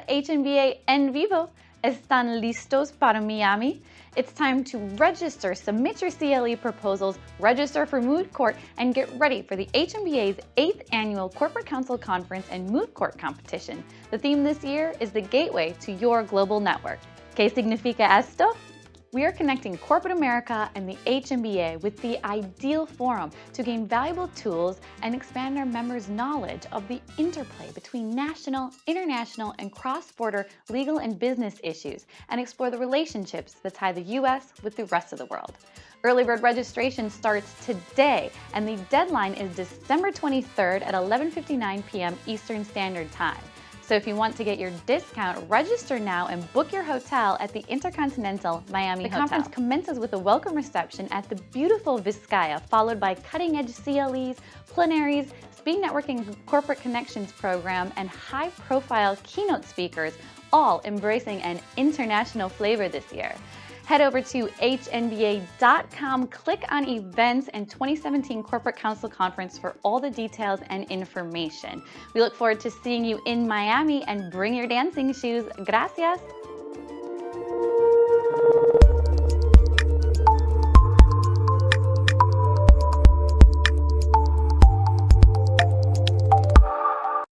Hola HNBA en vivo. ¿Están listos para Miami? It's time to register, submit your CLE proposals, register for Moot Court, and get ready for the HNBA's 8th Annual Corporate Council Conference and Moot Court Competition. The theme this year is the gateway to your global network. ¿Qué significa esto? We are connecting corporate America and the HNBA with the ideal forum to gain valuable tools and expand our members' knowledge of the interplay between national, international, and cross-border legal and business issues, and explore the relationships that tie the U.S. with the rest of the world. Early bird registration starts today, and the deadline is December 23rd at 11:59 p.m. Eastern Standard Time. So if you want to get your discount, register now and book your hotel at the Intercontinental Miami Hotel. The conference commences with a welcome reception at the beautiful Vizcaya, followed by cutting-edge CLEs, plenaries, speed networking corporate connections program, and high-profile keynote speakers, all embracing an international flavor this year. Head over to hnba.com, click on Events and 2017 Corporate Council Conference for all the details and information. We look forward to seeing you in Miami, and bring your dancing shoes. Gracias!